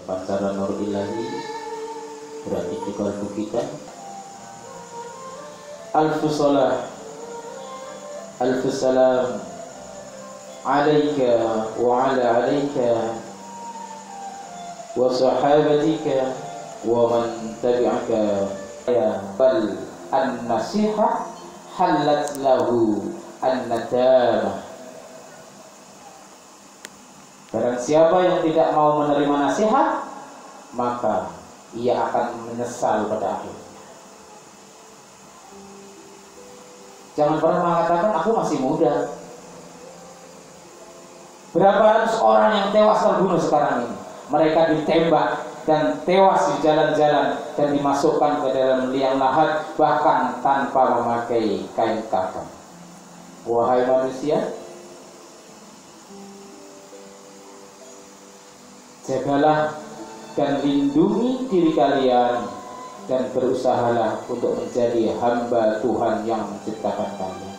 pancaran nur ilahi berarti di kalbu kita. Alfus salam, alfus salam alaika wa ala alaika wa sahabatika wa man tabi'aka ya bal an-nasihah halat lahu an-nadamah. Barang siapa yang tidak mau menerima nasihat, maka ia akan menyesal pada akhirnya. Jangan pernah mengatakan aku masih muda. Berapa ratus orang yang tewas terbunuh sekarang ini? Mereka ditembak dan tewas di jalan-jalan dan dimasukkan ke dalam liang lahat, bahkan tanpa memakai kain kafan. Wahai manusia, jagalah dan lindungi diri kalian dan berusahalah untuk menjadi hamba Tuhan yang menciptakan kalian.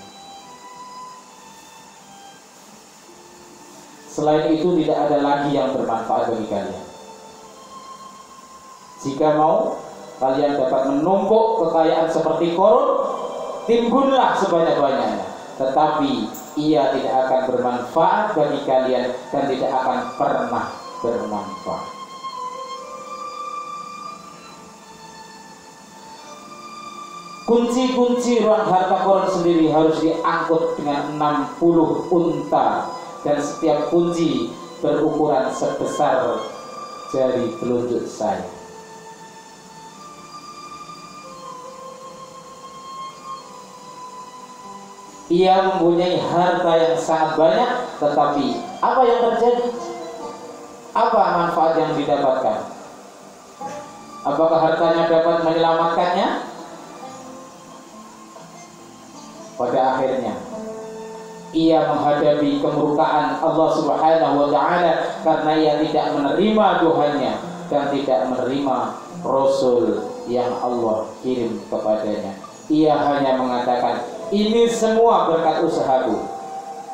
Selain itu tidak ada lagi yang bermanfaat bagi kalian. Jika mau kalian dapat menumpuk kekayaan seperti Qarun, timbunlah sebanyak-banyaknya, tetapi ia tidak akan bermanfaat bagi kalian dan tidak akan pernah bermanfaat. Kunci-kunci ruang harta Qarun sendiri harus diangkut dengan 60 unta dan setiap kunci berukuran sebesar jari telunjuk saya. Ia mempunyai harta yang sangat banyak, tetapi apa yang terjadi? Apa manfaat yang didapatkan? Apakah hartanya dapat menyelamatkannya? Pada akhirnya ia menghadapi kemurkaan Allah Subhanahu wa ta'ala karena ia tidak menerima Tuhannya dan tidak menerima Rasul yang Allah kirim kepadanya. Ia hanya mengatakan, ini semua berkat usahaku.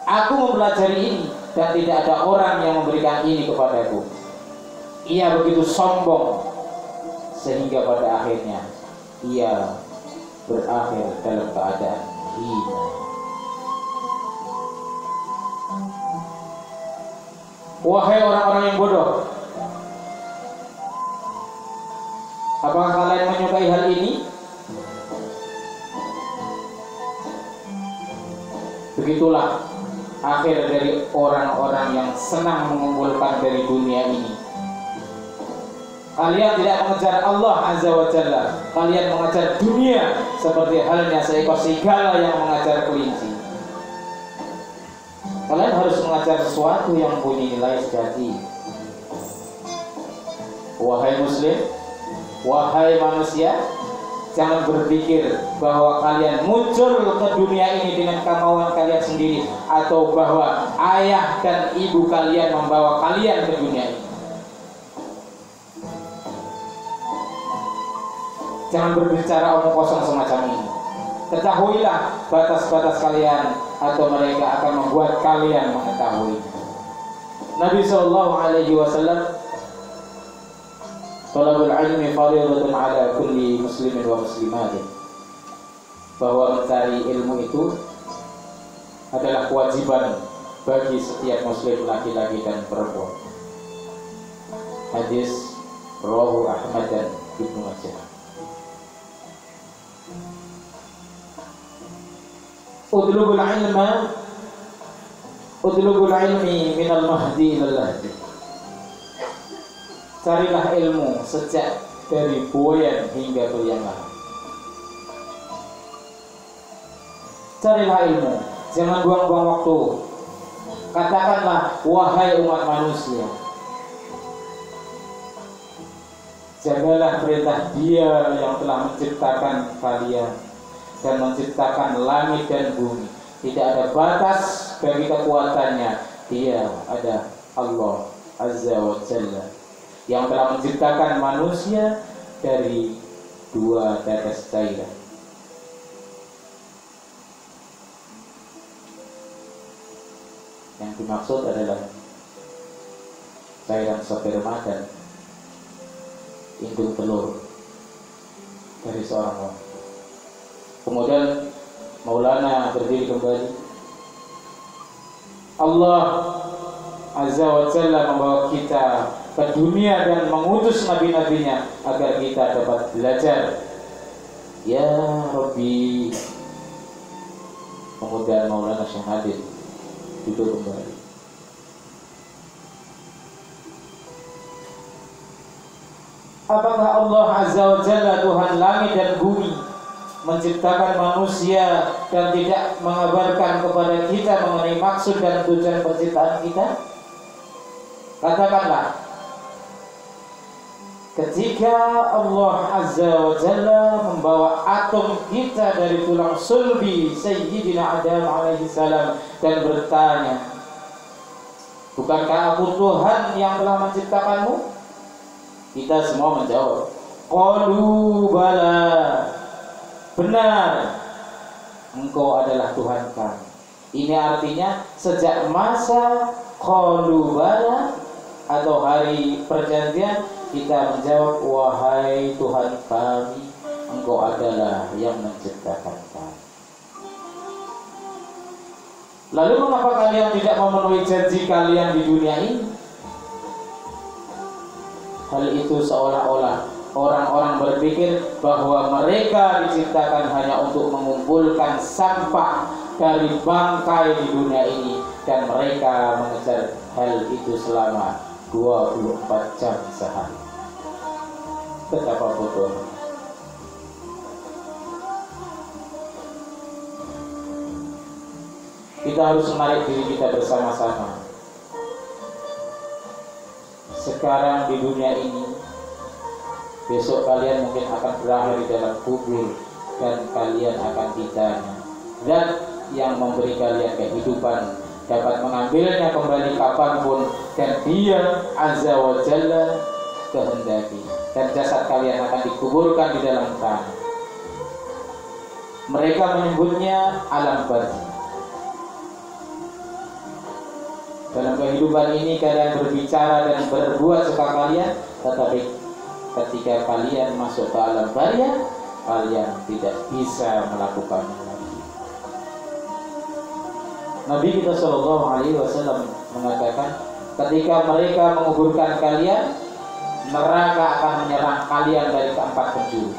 Aku mempelajari ini dan tidak ada orang yang memberikan ini kepadaku. Ia begitu sombong sehingga pada akhirnya ia berakhir dalam keadaan hina. Wahai orang-orang yang bodoh, apakah kalian menyukai hal ini? Begitulah akhir dari orang-orang yang senang mengumpulkan dari dunia ini. Kalian tidak mengejar Allah Azza wa Jalla, kalian mengejar dunia seperti halnya seekor serigala yang mengejar kelinci. Kalian harus mengejar sesuatu yang punya nilai sejati. Wahai muslim, wahai manusia, jangan berpikir bahwa kalian muncul ke dunia ini dengan kemauan kalian sendiri, atau bahwa ayah dan ibu kalian membawa kalian ke dunia ini. Jangan berbicara omong kosong semacam ini. Ketahuilah batas-batas kalian, atau mereka akan membuat kalian mengetahui. Nabi SAW, talabul ilmi fardhatun ala kulli muslimin wa muslimatin, bahwa mencari ilmu itu adalah kewajiban bagi setiap muslim laki-laki dan perempuan. Hadis rawahu Ahmad dan Ibnu Majah. Utlubul ilmi minal mahdi ilal lahdi. Carilah ilmu sejak dari buayan hingga ke liang lahat. Carilah ilmu, jangan buang-buang waktu. Katakanlah, wahai umat manusia, jagalah perintah Dia yang telah menciptakan kalian dan menciptakan langit dan bumi. Tidak ada batas bagi kekuatannya. Dia ada Allah Azza wa Jalla yang telah menciptakan manusia dari dua tetes cairan. Yang dimaksud adalah cairan sperma dan induk telur dari seorang wanita. Kemudian Maulana berdiri kembali. Allah Azza wa Jalla membawa kita ke dunia dan mengutus nabi-nabinya agar kita dapat belajar. Ya Rabbi. Kemudian Maulana Syekh Nadir duduk kembali. Apakah Allah Azza wa Jalla, Tuhan langit dan bumi, menciptakan manusia dan tidak mengabarkan kepada kita mengenai maksud dan tujuan penciptaan kita? Katakanlah, ketika Allah Azza wa Jalla membawa atom kita dari tulang sulbi Sayyidina Adam alaihi salam dan bertanya, bukankah aku Tuhan yang telah menciptakanmu? Kita semua menjawab, qalu bala, benar, engkau adalah Tuhan kami. Ini artinya sejak masa qalu bala atau hari perjanjian kita menjawab, wahai Tuhan kami, engkau adalah yang menciptakan kami. Lalu mengapa kalian tidak memenuhi janji kalian di dunia ini? Hal itu seolah-olah orang-orang berpikir bahwa mereka diciptakan hanya untuk mengumpulkan sampah dari bangkai di dunia ini, dan mereka mengejar hal itu selama 24 jam sehari. Betapa bodoh. Kita harus menarik diri kita bersama-sama. Sekarang di dunia ini, besok kalian mungkin akan berakhir di dalam kubur dan kalian akan ditanya. Dan yang memberi kalian kehidupan dapat mengambilnya kembali kapanpun, dan Dia Azza wa Jalla kehendaki. Dan jasad kalian akan dikuburkan di dalam tanah. Mereka menyebutnya alam barzah. Dalam kehidupan ini kalian berbicara dan berbuat suka kalian, tetapi ketika kalian masuk ke alam barzah, kalian tidak bisa melakukannya lagi. Nabi kita Shallallahu Alaihi Wasallam mengatakan, ketika mereka menguburkan kalian, neraka akan menyerang kalian dari keempat penjuru.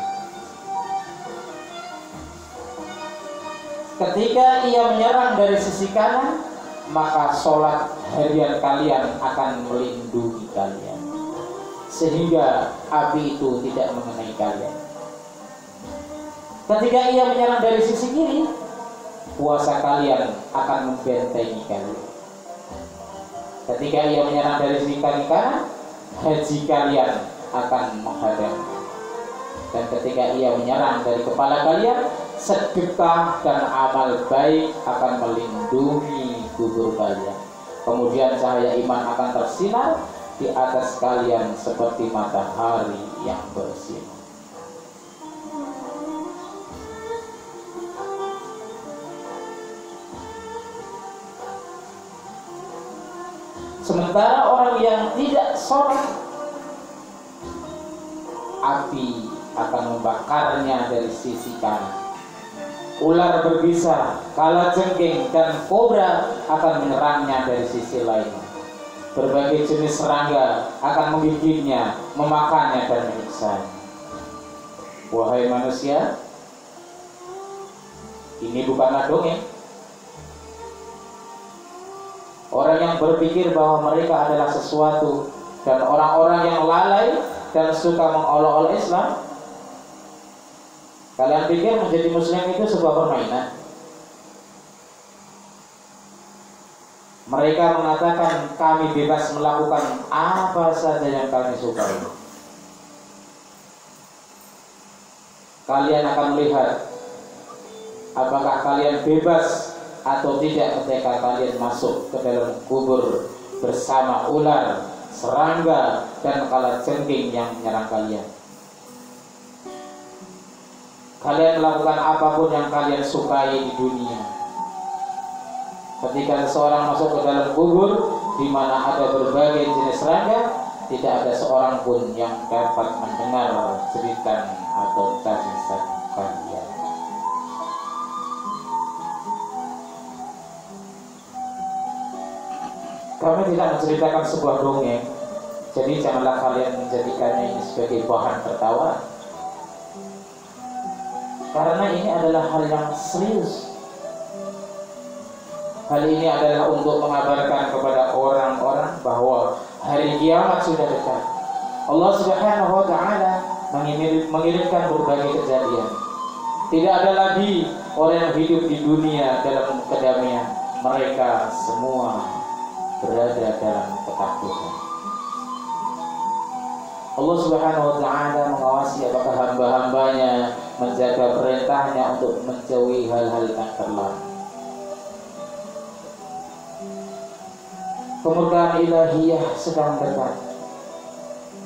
Ketika ia menyerang dari sisi kanan, maka sholat harian kalian akan melindungi kalian, sehingga api itu tidak mengenai kalian. Ketika ia menyerang dari sisi kiri, puasa kalian akan membentengi kalian. Ketika ia menyerang dari sisi kanan, haji kalian akan menghadang. Dan ketika ia menyerang dari kepala kalian, sedekah dan amal baik akan melindungi kubur kalian. Kemudian cahaya iman akan tersinar di atas kalian seperti matahari yang bersinar. Sementara orang yang tidak sholat, api akan membakarnya dari sisi kanan. Ular berbisa, kalajengking, dan kobra akan menyerangnya dari sisi lain. Berbagai jenis serangga akan menggigitnya, memakannya, dan menyiksanya. Wahai manusia, ini bukanlah dongeng. Orang yang berpikir bahwa mereka adalah sesuatu, dan orang-orang yang lalai dan suka mengolok-olok Islam, kalian pikir menjadi muslim itu sebuah permainan? Mereka mengatakan kami bebas melakukan apa saja yang kami sukai. Kalian akan melihat apakah kalian bebas atau tidak ketika kalian masuk ke dalam kubur bersama ular, serangga, dan kalajengking yang menyerang kalian. Kalian melakukan apapun yang kalian sukai di dunia. Ketika seseorang masuk ke dalam kubur di mana ada berbagai jenis serangga, tidak ada seorang pun yang dapat mendengar cerita atau tangisan kalian. Kami tidak menceritakan sebuah dongeng, jadi janganlah kalian menjadikannya ini sebagai bahan tertawa. Karena ini adalah hal yang serius. Hal ini adalah untuk mengabarkan kepada orang-orang bahwa hari kiamat sudah dekat. Allah Subhanahu wa taala mengirimkan berbagai kejadian. Tidak ada lagi orang yang hidup di dunia dalam kedamaian. Mereka semua berada dalam ketakutan. Allah Subhanahu wa taala mengawasi apakah hamba-hambanya menjaga perintahnya untuk menjauhi hal-hal yang terlarang. Kemurkaan ilahiyah sedang dekat.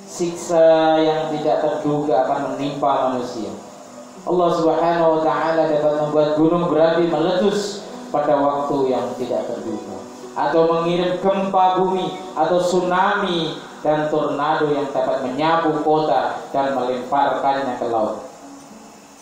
Siksa yang tidak terduga akan menimpa manusia. Allah Subhanahu wa taala dapat membuat gunung berapi meletus pada waktu yang tidak terduga, atau mengirim gempa bumi atau tsunami dan tornado yang dapat menyapu kota dan melemparkannya ke laut.